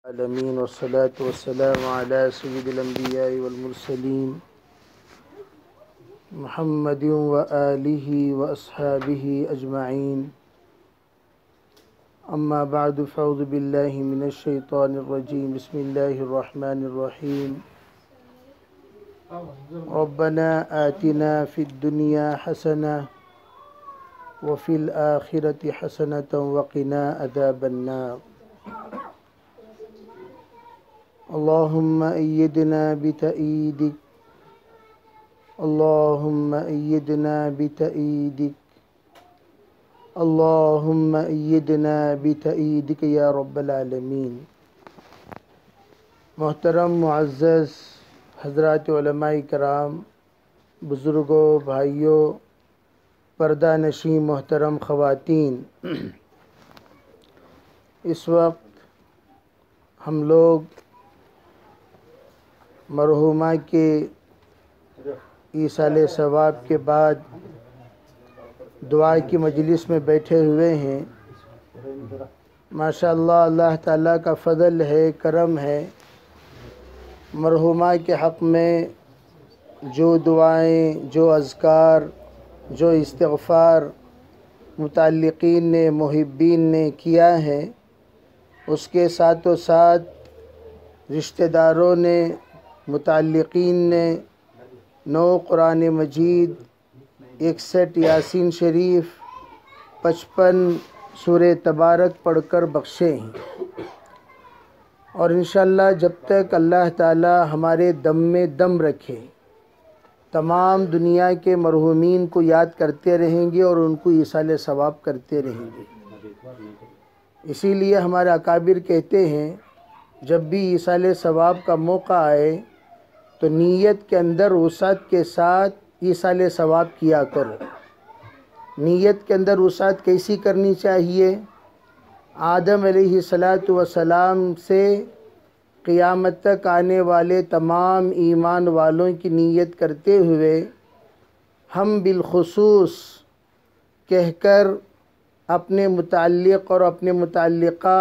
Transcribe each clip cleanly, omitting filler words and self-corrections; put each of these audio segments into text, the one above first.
العالمین والصلاة والسلام علی سید الانبیاء والمرسلین محمد و آلہ و اصحابہ اجمعین اما بعد فاعوذ باللہ من الشیطان الرجیم بسم اللہ الرحمن الرحیم ربنا آتنا فی الدنیا حسنہ وفی الآخرة حسنة وقنا عذاب النار اللهم أيدنا بتأييدك اللهم أيدنا بتأييدك اللهم أيدنا بتأييدك یا رب العالمین۔ محترم معزز حضرات علماء کرام، بزرگوں، بھائیوں، پردہ نشین محترم خواتین، اس وقت ہم لوگ مرحومہ کے ایصال ثواب کے بعد دعا کی مجلس میں بیٹھے ہوئے ہیں۔ ماشاءاللہ اللہ تعالیٰ کا فضل ہے، کرم ہے۔ مرحومہ کے حق میں جو دعائیں، جو اذکار، جو استغفار متعلقین نے، محبین نے کیا ہے، اس کے ساتھ و ساتھ رشتہ داروں نے، متعلقین نے 9 قرآن مجید، 61 یاسین شریف، 55 سورہ تبارک پڑھ کر بخشے ہیں، اور انشاءاللہ جب تک اللہ تعالی ہمارے دم میں دم رکھے تمام دنیا کے مرحومین کو یاد کرتے رہیں گے اور ان کو ایصال ثواب کرتے رہیں گے۔ اسی لیے ہمارے اکابر کہتے ہیں جب بھی ایصال ثواب کا موقع آئے تو نیت کے اندر وسعت کے ساتھ ایصال ثواب کیا کرو۔ نیت کے اندر وسعت کیسی کرنی چاہیے؟ آدم علیہ السلام سے قیامت تک آنے والے تمام ایمان والوں کی نیت کرتے ہوئے ہم بالخصوص کہہ کر اپنے متعلق اور اپنے متعلقہ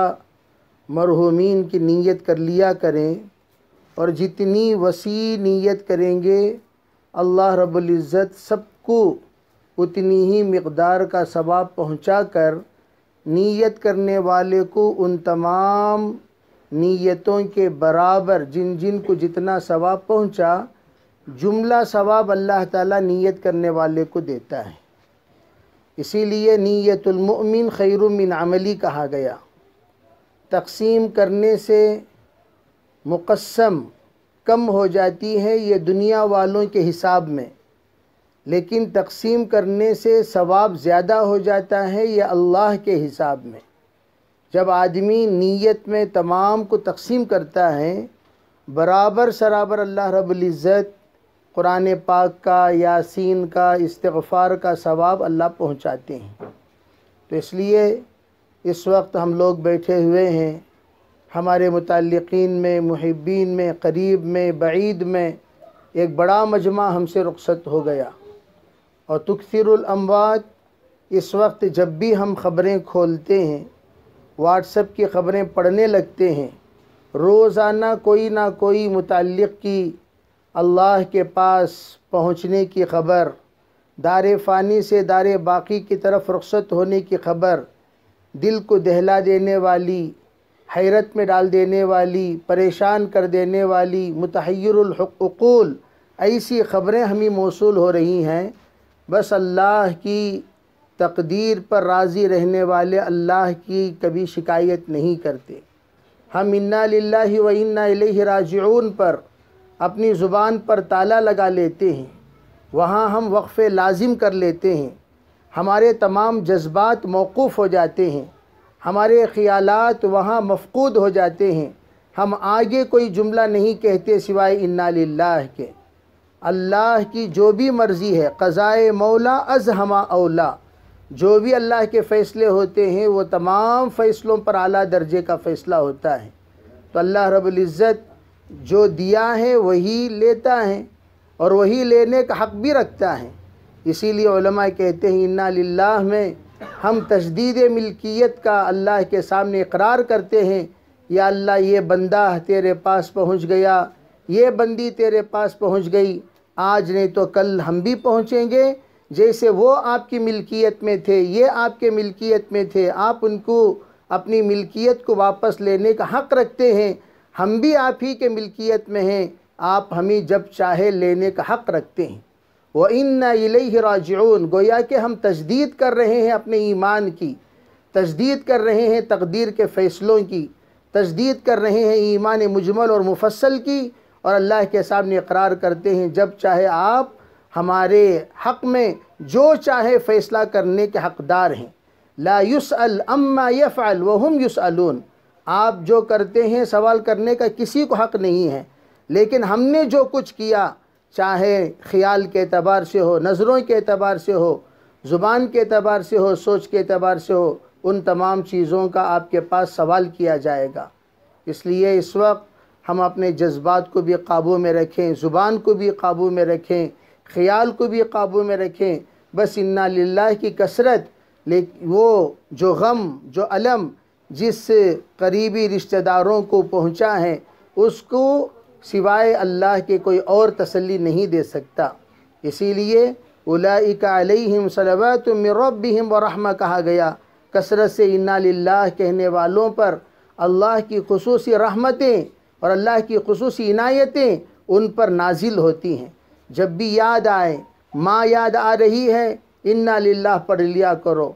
مرحومین کی نیت کر لیا کریں، اور جتنی وسیع نیت کریں گے اللہ رب العزت سب کو اتنی ہی مقدار کا ثواب پہنچا کر نیت کرنے والے کو ان تمام نیتوں کے برابر جن جن کو جتنا ثواب پہنچا جملہ ثواب اللہ تعالیٰ نیت کرنے والے کو دیتا ہے۔ اسی لیے نیت المؤمن خیر من عملی کہا گیا۔ تقسیم کرنے سے مقسم کم ہو جاتی ہے یہ دنیا والوں کے حساب میں، لیکن تقسیم کرنے سے ثواب زیادہ ہو جاتا ہے یہ اللہ کے حساب میں۔ جب آدمی نیت میں تمام کو تقسیم کرتا ہے برابر سرابر اللہ رب العزت قرآن پاک کا، یاسین کا، استغفار کا ثواب اللہ پہنچاتے ہیں۔ تو اس لیے اس وقت ہم لوگ بیٹھے ہوئے ہیں، ہمارے متعلقین میں، محبین میں، قریب میں، بعید میں ایک بڑا مجمع ہم سے رخصت ہو گیا، اور تکثر الاموات اس وقت جب بھی ہم خبریں کھولتے ہیں، واٹس ایپ کی خبریں پڑھنے لگتے ہیں، روزانہ کوئی نہ کوئی متعلق کی اللہ کے پاس پہنچنے کی خبر، دار فانی سے دار باقی کی طرف رخصت ہونے کی خبر، دل کو دہلا دینے والی، حیرت میں ڈال دینے والی، پریشان کر دینے والی، متحیر العقول ایسی خبریں ہمیں موصول ہو رہی ہیں۔ بس اللہ کی تقدیر پر راضی رہنے والے اللہ کی کبھی شکایت نہیں کرتے۔ ہم انا للہ و انا الیہ راجعون پر اپنی زبان پر تالا لگا لیتے ہیں، وہاں ہم وقفے لازم کر لیتے ہیں، ہمارے تمام جذبات موقوف ہو جاتے ہیں، ہمارے خیالات وہاں مفقود ہو جاتے ہیں، ہم آگے کوئی جملہ نہیں کہتے سوائے انا للہ کے۔ اللہ کی جو بھی مرضی ہے، قضائے مولا از ہما اولا، جو بھی اللہ کے فیصلے ہوتے ہیں وہ تمام فیصلوں پر اعلیٰ درجے کا فیصلہ ہوتا ہے۔ تو اللہ رب العزت جو دیا ہے وہی لیتا ہے، اور وہی لینے کا حق بھی رکھتا ہے۔ اسی لیے علماء کہتے ہیں انا للہ میں ہم تجدید ملکیت کا اللہ کے سامنے اقرار کرتے ہیں یا اللہ یہ بندہ تیرے پاس پہنچ گیا، یہ بندی تیرے پاس پہنچ گئی، آج نہیں تو کل ہم بھی پہنچیں گے، جیسے وہ آپ کی ملکیت میں تھے یہ آپ کے ملکیت میں تھے، آپ ان کو اپنی ملکیت کو واپس لینے کا حق رکھتے ہیں، ہم بھی آپ ہی کے ملکیت میں ہیں، آپ ہمیں جب چاہے لینے کا حق رکھتے ہیں۔ وَإِنَّا إِلَيْهِ راجعون، گویا کہ ہم تجدید کر رہے ہیں اپنے ایمان کی، تجدید کر رہے ہیں تقدیر کے فیصلوں کی، تجدید کر رہے ہیں ایمان مجمل اور مفصل کی، اور اللہ کے سامنے اقرار کرتے ہیں جب چاہے آپ ہمارے حق میں جو چاہے فیصلہ کرنے کے حقدار ہیں۔ لا يسأل اما يفعل وهم يسألون، آپ جو کرتے ہیں سوال کرنے کا کسی کو حق نہیں ہے، لیکن ہم نے جو کچھ کیا، چاہے خیال کے اعتبار سے ہو، نظروں کے اعتبار سے ہو، زبان کے اعتبار سے ہو، سوچ کے اعتبار سے ہو، ان تمام چیزوں کا آپ کے پاس سوال کیا جائے گا۔ اس لیے اس وقت ہم اپنے جذبات کو بھی قابو میں رکھیں، زبان کو بھی قابو میں رکھیں، خیال کو بھی قابو میں رکھیں، بس انا للہ کی کثرت، لیکن وہ جو غم، جو الم جس قریبی رشتہ داروں کو پہنچا ہے، اس کو سوائے اللہ کے کوئی اور تسلی نہیں دے سکتا۔ اسی لیے اولئک علیہم صلوات من ربہم ورحمہ کہا گیا، کثرت سے انا للہ کہنے والوں پر اللہ کی خصوصی رحمتیں اور اللہ کی خصوصی عنایتیں ان پر نازل ہوتی ہیں۔ جب بھی یاد آئے، ماں یاد آ رہی ہے، انا للہ پڑھ لیا کرو،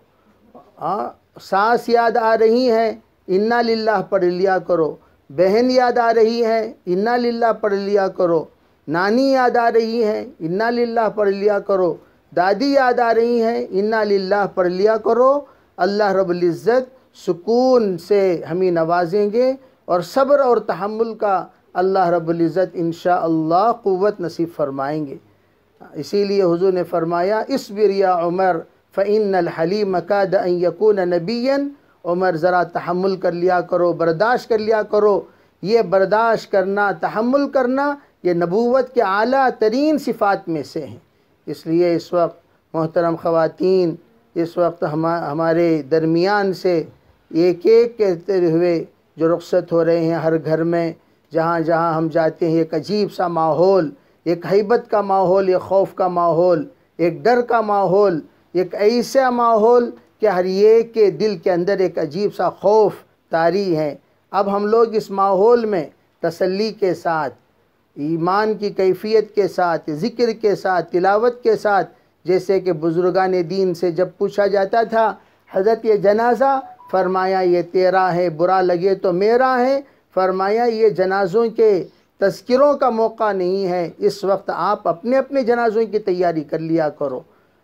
ساس یاد آ رہی ہیں، انا للہ پڑھ لیا کرو، بہن یاد آ رہی ہے، انا للہ پڑھ لیا کرو، نانی یاد آ رہی ہے، انا للہ پڑھ لیا کرو، دادی یاد آ رہی ہیں، انا للہ پڑھ لیا کرو۔ اللہ رب العزت سکون سے ہمیں نوازیں گے، اور صبر اور تحمل کا اللہ رب العزت انشاءاللہ قوت نصیب فرمائیں گے۔ اسی لیے حضور نے فرمایا اصبر یا عمر فإن الحلیم کاد ان یکون نبیا، عمر ذرا تحمل کر لیا کرو، برداشت کر لیا کرو۔ یہ برداشت کرنا، تحمل کرنا، یہ نبوت کے اعلیٰ ترین صفات میں سے ہیں۔ اس لیے اس وقت محترم خواتین، اس وقت ہمارے درمیان سے ایک ایک کہتے ہوئے جو رخصت ہو رہے ہیں، ہر گھر میں جہاں جہاں ہم جاتے ہیں ایک عجیب سا ماحول، ایک ہیبت کا ماحول، ایک خوف کا ماحول، ایک ڈر کا ماحول، ایک ایسا ماحول کہ ہر ایک کے دل کے اندر ایک عجیب سا خوف طاری ہے۔ اب ہم لوگ اس ماحول میں تسلی کے ساتھ، ایمان کی کیفیت کے ساتھ، ذکر کے ساتھ، تلاوت کے ساتھ، جیسے کہ بزرگان دین سے جب پوچھا جاتا تھا حضرت یہ جنازہ، فرمایا یہ تیرا ہے، برا لگے تو میرا ہے، فرمایا یہ جنازوں کے تذکروں کا موقع نہیں ہے، اس وقت آپ اپنے اپنے جنازوں کی تیاری کر لیا کرو۔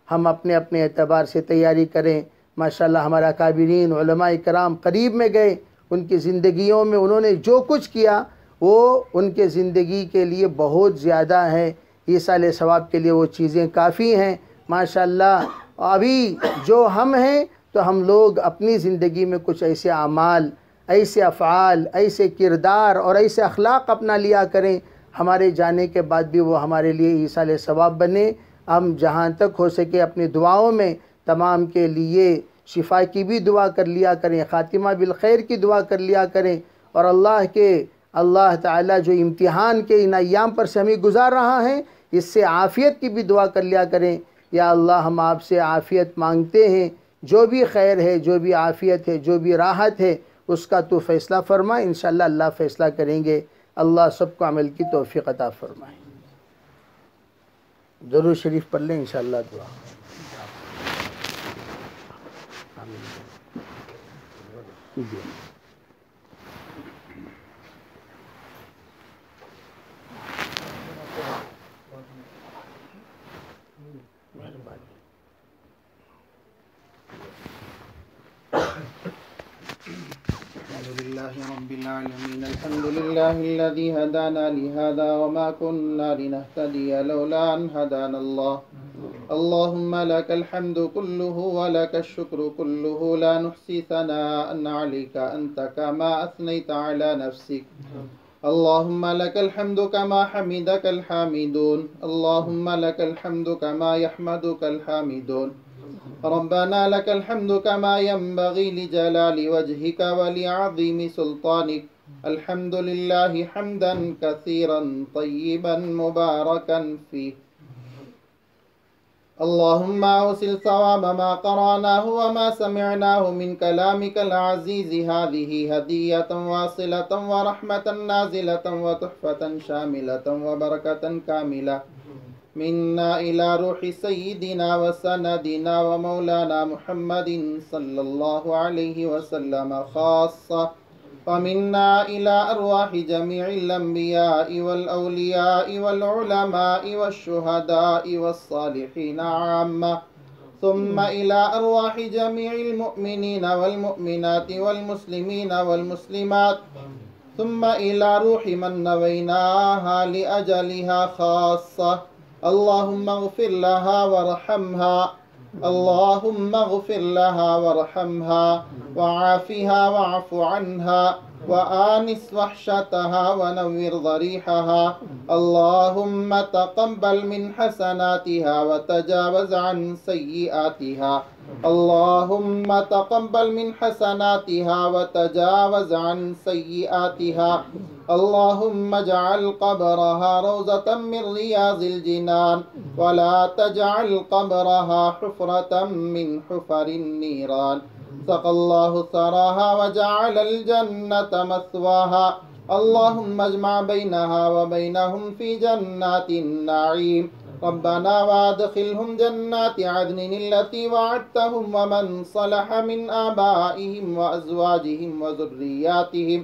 ہم اپنے اپنے اعتبار سے تیاری کریں۔ ماشاءاللہ ہمارا اکابرین علماء کرام قریب میں گئے، ان کی زندگیوں میں انہوں نے جو کچھ کیا وہ ان کے زندگی کے لیے بہت زیادہ ہے، ایصال ثواب کے لیے وہ چیزیں کافی ہیں۔ ماشاءاللہ ابھی جو ہم ہیں تو ہم لوگ اپنی زندگی میں کچھ ایسے اعمال، ایسے افعال، ایسے کردار اور ایسے اخلاق اپنا لیا کریں، ہمارے جانے کے بعد بھی وہ ہمارے لیے ایصال ثواب بنے۔ ہم جہاں تک ہو سکے اپنی دعاؤں میں تمام کے لیے شفا کی بھی دعا کر لیا کریں، خاتمہ بالخیر کی دعا کر لیا کریں، اور اللہ تعالیٰ جو امتحان کے ان ایام پر سے ہمیں گزار رہا ہے اس سے عافیت کی بھی دعا کر لیا کریں۔ یا اللہ ہم آپ سے عافیت مانگتے ہیں، جو بھی خیر ہے، جو بھی عافیت ہے، جو بھی راحت ہے، اس کا تو فیصلہ فرما۔ انشاءاللہ اللہ فیصلہ کریں گے۔ اللہ سب کو عمل کی توفیق عطا فرمائے۔ درود شریف پڑھ لیں، انشاءاللہ دعا۔ رب العالمين الحمد لله الذي هدانا لهذا وما كنا لنهتدي لولا أن هدانا الله اللهم لك الحمد كله ولك الشكر كله لا نحصي ثناء عليك أنت كما أثنيت على نفسك اللهم لك الحمد كما حمدك الحامدون اللهم لك الحمد كما يحمدك الحامدون ربنا لك الحمد كما ينبغي لجلال وجهك ولعظيم سلطانك الحمد لله حمدا كثيرا طيبا مباركا فيه. اللهم أوصل ثواب ما قرأناه وما سمعناه من كلامك العزيز هذه هدية واصلة ورحمة نازلة وتحفة شاملة وبركة كاملة منا إلى روح سيدنا وسندنا ومولانا محمد صلى الله عليه وسلم خاصة، ومنا إلى أرواح جميع الأنبياء والأولياء والعلماء والشهداء والصالحين عامة، ثم إلى أرواح جميع المؤمنين والمؤمنات والمسلمين والمسلمات، ثم إلى روح من نويناها لأجلها خاصة. اللهم اغفر لها وارحمها، اللهم اغفر لها وارحمها وعافها واعف عنها وآنس وحشتها ونور ضريحها. اللهم تقبل من حسناتها وتجاوز عن سيئاتها. اللهم تقبل من حسناتها وتجاوز عن سيئاتها. اللهم اجعل قبرها روضة من رياض الجنان، ولا تجعل قبرها حفرة من حفر النيران. سقى الله ثراها وجعل الجنة مثواها. اللهم اجمع بينها وبينهم في جنات النعيم. ربنا وادخلهم جنات عدن التي وعدتهم ومن صلح من آبائهم وأزواجهم وذرياتهم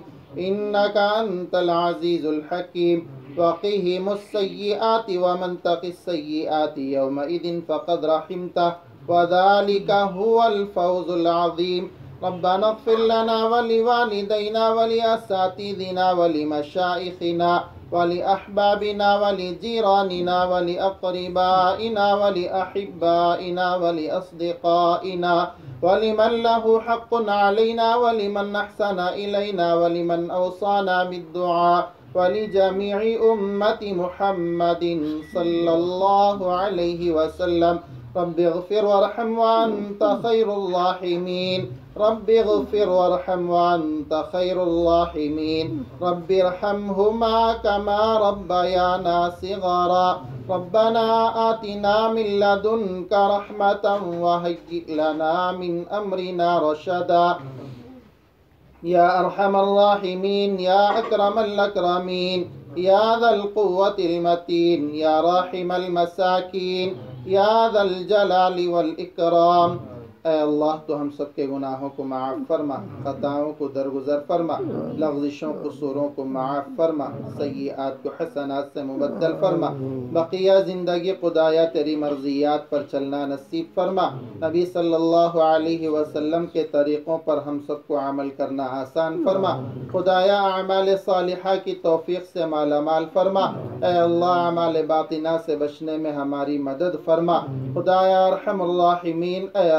إنك أنت العزيز الحكيم. وقهم السيئات ومن تق السيئات يومئذ فقد رحمته وذلك هو الفوز العظيم. ربنا اغفر لنا ولوالدينا ولأساتذتنا ولمشايخنا ولأحبابنا ولجيراننا ولأقربائنا ولأحبائنا ولأصدقائنا ولمن له حق علينا ولمن أحسن إلينا ولمن أوصانا بالدعاء ولجميع أمة محمد صلى الله عليه وسلم. رب اغفر وارحم وأنت خير الراحمين. رب اغفر وارحم وأنت خير الراحمين. رب ارحمهما كما ربيانا صغارا. ربنا آتنا من لدنك رحمة وهيئ لنا من أمرنا رشدا. يا أرحم الراحمين، يا أكرم الأكرمين، يا ذا القوة المتين، يا راحم المساكين، یا ذا الجلال والإکرام. اے اللہ تو ہم سب کے گناہوں کو معاف فرما، خطاؤں کو درگزر فرما، لغزشوں قصوروں کو معاف فرما، سیئات کو حسنات سے مبدل فرما. بقیہ زندگی خدایا تیری مرضیات پر چلنا نصیب فرما. نبی صلی اللہ علیہ وسلم کے طریقوں پر ہم سب کو عمل کرنا آسان فرما. خدایا اعمال صالحہ کی توفیق سے مالا مال فرما. اے اللہ اعمال باطنہ سے بچنے میں ہماری مدد فرما. خدایا ارحم الراحمین، اے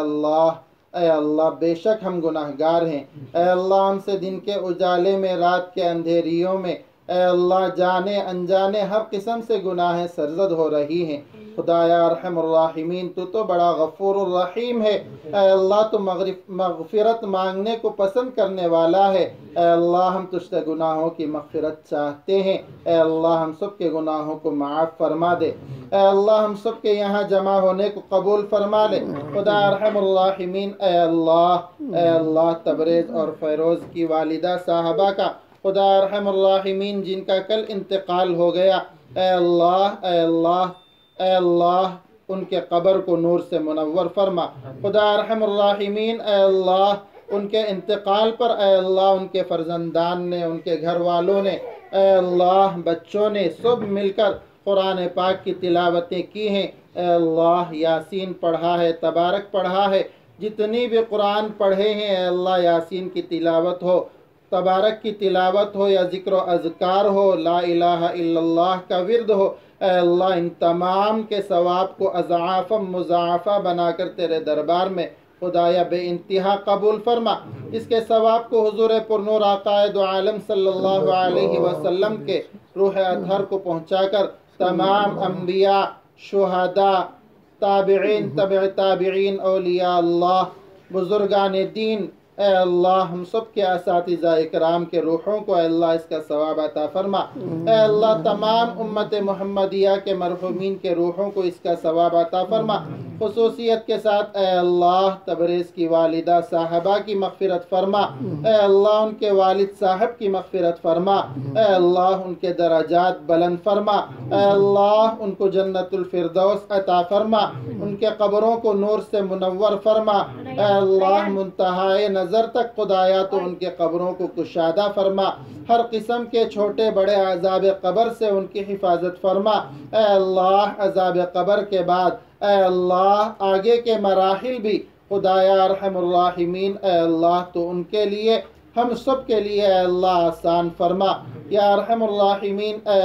اللہ بے شک ہم گناہگار ہیں. اے اللہ ہم سے دن کے اجالے میں، رات کے اندھیریوں میں، اے اللہ جانے انجانے ہر قسم سے گناہیں سرزد ہو رہی ہیں. خدایا ارحم الراحمین تو بڑا غفور الرحیم ہے. اے اللہ تو مغفرت مانگنے کو پسند کرنے والا ہے. اے اللہ ہم تجھ سے گناہوں کی مغفرت چاہتے ہیں. اے اللہ ہم سب کے گناہوں کو معاف فرما دے. اے اللہ ہم سب کے یہاں جمع ہونے کو قبول فرما لے. خدا ارحم الراحمین، اے اللہ تبریز اور فیروز کی والدہ صاحبہ کا خدا ارحم الراحمین جن کا کل انتقال ہو گیا، اے اللہ ان کے قبر کو نور سے منور فرما. خدا ارحم الراحمین، اے اللہ ان کے انتقال پر اے اللہ ان کے فرزندان نے، ان کے گھر والوں نے، اے اللہ بچوں نے سب مل کر قرآن پاک کی تلاوتیں کی ہیں. اے اللہ یاسین پڑھا ہے، تبارک پڑھا ہے، جتنی بھی قرآن پڑھے ہیں اے اللہ یاسین کی تلاوت ہو، تبارک کی تلاوت ہو، یا ذکر و اذکار ہو، لا الہ الا اللہ کا ورد ہو، اے اللہ ان تمام کے ثواب کو اضعافا مضاعفہ بنا کر تیرے دربار میں خدایا بے انتہا قبول فرما. اس کے ثواب کو حضور پرنور آقا دو عالم صلی اللہ علیہ وسلم کے روح اطہر کو پہنچا کر تمام انبیاء، شہداء، تابعین، تبع تابعین، اولیاء اللہ، بزرگان دین، اے اللہ ہم سب کے اساتذہ اکرام کے روحوں کو اے اللہ اس کا ثواب عطا فرما، اے اللہ تمام امت محمدیہ کے مرحومین کے روحوں کو اس کا ثواب عطا فرما، خصوصیت کے ساتھ اے اللہ تبریز کی والدہ صاحبہ کی مغفرت فرما، اے اللہ ان کے والد صاحب کی مغفرت فرما، اے اللہ ان کے درجات بلند فرما، اے اللہ ان کو جنت الفردوس عطا فرما، ان کے قبروں کو نور سے منور فرما، اے اللہ منتہائے نظر تک خدایا تو ان کے قبروں کو کشادہ فرما، ہر قسم کے چھوٹے بڑے عذاب قبر سے ان کی حفاظت فرما، اے اللہ عذاب قبر کے بعد اے اللہ آگے کے مراحل بھی خدایا ارحم الراحمین اے اللہ تو ان کے لیے ہم سب کے لیے اے اللہ آسان فرما، یا ارحم الراحمین اے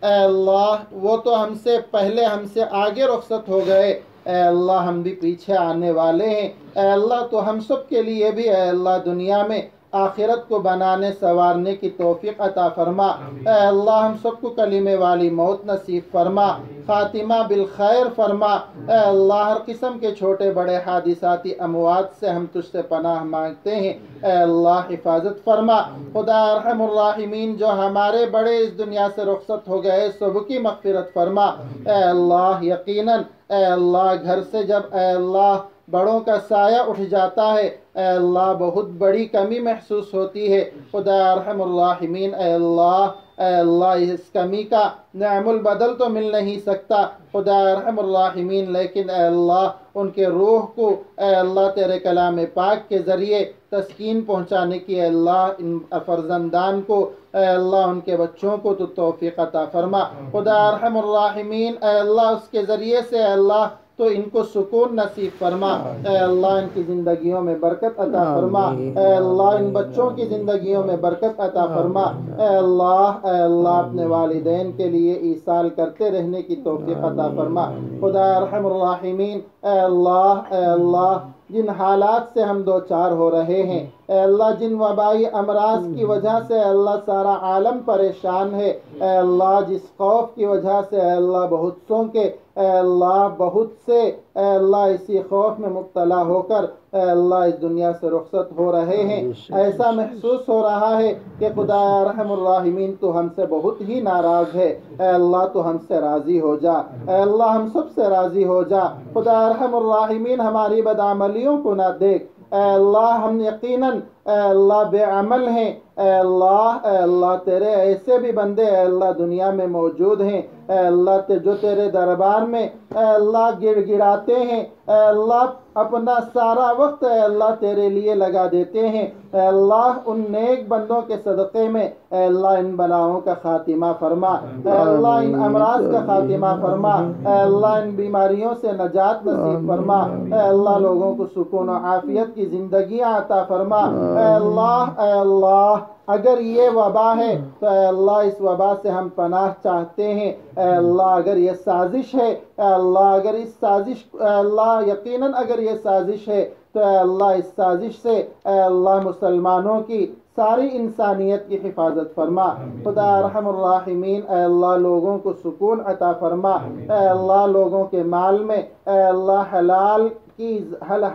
اللہ وہ تو ہم سے پہلے ہم سے آگے رخصت ہو گئے، اے اللہ ہم بھی پیچھے آنے والے ہیں، اے اللہ تو ہم سب کے لیے بھی اے اللہ دنیا میں آخرت کو بنانے سنوارنے کی توفیق عطا فرما، اے اللہ ہم سب کو کلمے والی موت نصیب فرما، خاتمہ بالخیر فرما، اے اللہ ہر قسم کے چھوٹے بڑے حادثاتی اموات سے ہم تجھ سے پناہ مانگتے ہیں، اے اللہ حفاظت فرما، خدا ارحم الراحمین جو ہمارے بڑے اس دنیا سے رخصت ہو گئے سب کی مغفرت فرما، اے اللہ یقیناً اے اللہ گھر سے جب اے اللہ بڑوں کا سایہ اٹھ جاتا ہے اے اللہ بہت بڑی کمی محسوس ہوتی ہے، خدا ارحم الراحمین اے اللہ اس کمی کا نعم البدل تو مل نہیں سکتا خدا ارحم الراحمین، لیکن اے اللہ ان کے روح کو اے اللہ تیرے کلام پاک کے ذریعے تسکین پہنچانے کی اے اللہ ان فرزندان کو اے اللہ ان کے بچوں کو تو توفیق عطا فرما، خدا ارحم الراحمین اے اللہ اس کے ذریعے سے اے اللہ تو ان کو سکون نصیب فرما، اے اللہ ان کی زندگیوں میں برکت عطا فرما، اے اللہ ان بچوں کی زندگیوں میں برکت عطا فرما، اے اللہ اپنے والدین کے لیے ایصال کرتے رہنے کی توفیق عطا فرما، خدا ارحم الراحمین اے اللہ جن حالات سے ہم دوچار ہو رہے ہیں اے اللہ جن وبائی امراض کی وجہ سے اے اللہ سارا عالم پریشان ہے، اے اللہ جس خوف کی وجہ سے اے اللہ بہت سوں کے اے اللہ بہت سے اے اللہ اسی خوف میں مبتلا ہو کر اے اللہ اس دنیا سے رخصت ہو رہے ہیں، ایسا محسوس ہو رہا ہے کہ خدا ارحم الراحمین تو ہم سے بہت ہی ناراض ہے، اے اللہ تو ہم سے راضی ہو جا، اے اللہ ہم سب سے راضی ہو جا، خدا ارحم الراحمین ہماری بدعملیوں کو نہ دیکھ، اے اللہ ہم یقیناً اے اللہ بے عمل ہیں، اے اللہ تیرے ایسے بھی بندے اے اللہ دنیا میں موجود ہیں اے اللہ جو تیرے دربار میں اے اللہ گڑ گڑاتے ہیں، اے اللہ اپنا سارا وقت اے اللہ تیرے لیے لگا دیتے ہیں، اے اللہ ان نیک بندوں کے صدقے میں اے اللہ ان بلاؤں کا خاتمہ فرما، اے اللہ ان امراض کا خاتمہ فرما، اے اللہ ان بیماریوں سے نجات نصیب فرما، اے اللہ لوگوں کو سکون و عافیت کی زندگیاں عطا فرما، اے اللہ اگر یہ وبا ہے تو اے اللہ اس وبا سے ہم پناہ چاہتے ہیں، اے اللہ اگر یہ سازش ہے اے اللہ اگر اس سازش اے اللہ یقیناً اگر یہ سازش ہے تو اے اللہ اس سازش سے اے اللہ مسلمانوں کی ساری انسانیت کی حفاظت فرما، خدا ارحم الراحمین اے اللہ لوگوں کو سکون عطا فرما، اے اللہ لوگوں کے مال میں اے اللہ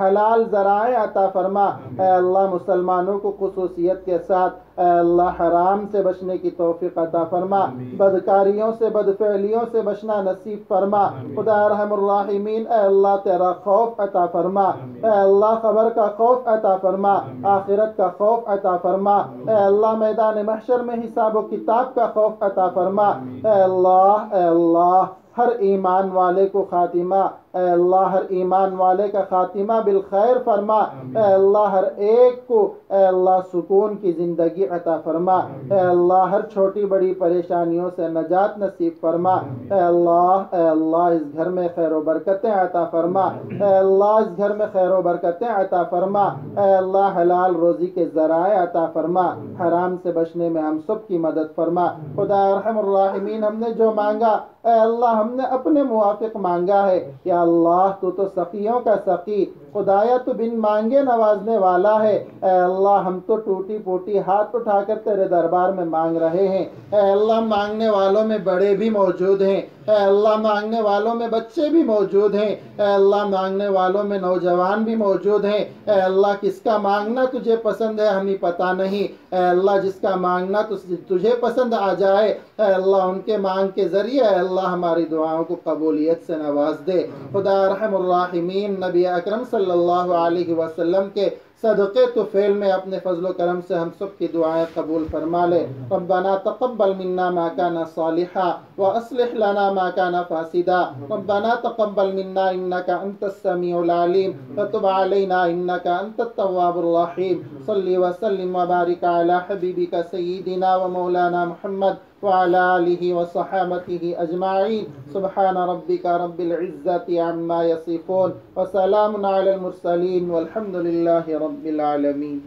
حلال ذرائع عطا فرما، اے اللہ مسلمانوں کو خصوصیت کے ساتھ اے اللہ حرام سے بچنے کی توفیق عطا فرما، بدکاریوں سے بدفعلیوں سے بچنا نصیب فرما، خدا ارحم الراحمین اے اللہ تیرا خوف عطا فرما، اے اللہ خبر کا خوف عطا فرما، آخرت کا خوف عطا فرما، اے اللہ میدان محشر میں حساب و کتاب کا خوف عطا فرما، اے اللہ ہر ایمان والے کو خاتمہ اے اللہ ہر ایمان والے کا خاتمہ بالخیر فرما، اے اللہ ہر ایک کو اے اللہ سکون کی زندگی عطا فرما، اے اللہ ہر چھوٹی بڑی پریشانیوں سے نجات نصیب فرما، اے اللہ اس گھر میں خیر و برکتیں عطا فرما، اے اللہ اس گھر میں خیر و برکتیں عطا فرما، اے اللہ حلال روزی کے ذرائع عطا فرما، حرام سے بچنے میں ہم سب کی مدد فرما، خدا ارحم الراحمین ہم نے جو مانگا اے اللہ ہم نے اپنے موافق مانگا ہے، یا اللہ تو سخیوں کا سخی، خدایا تو بن مانگے نوازنے والا ہے، اے اللہ ہم تو ٹوٹی پوٹی ہاتھ ہاتھ اٹھا کر تیرے دربار میں مانگ رہے ہیں۔ اے اللہ مانگنے والوں میں بڑے بھی موجود ہیں، اے اللہ مانگنے والوں میں بچے بھی موجود ہیں، اے اللہ مانگنے والوں میں نوجوان بھی موجود ہیں۔ اے اللہ کس کا مانگنا تجھے پسند ہے ہمیں پتہ نہیں، اے اللہ جس کا مانگنا تجھے پسند آ جائے اے اللہ ان کے مانگ کے ذریعے اے اللہ ہماری دعاؤں کو قبولیت سے نواز دے۔ خدا ارحم الراحمین نبی اکرم صلی اللہ علیہ وسلم کے صدقے طفیل میں اپنے فضل و کرم سے ہم سب کی دعائیں قبول فرما لے۔ ربنا تقبل منا ما كان صالحا واصلح لنا ما كان فاسدا، ربنا تقبل منا انك انت السميع العليم وتب علينا انك انت التواب الرحيم۔ صلی وسلم وبارک علی حبیبک سیدنا ومولانا محمد وعلى آله وصحابته أجمعين، سبحان ربك رب العزة عما يصفون وسلام على المرسلين والحمد لله رب العالمين۔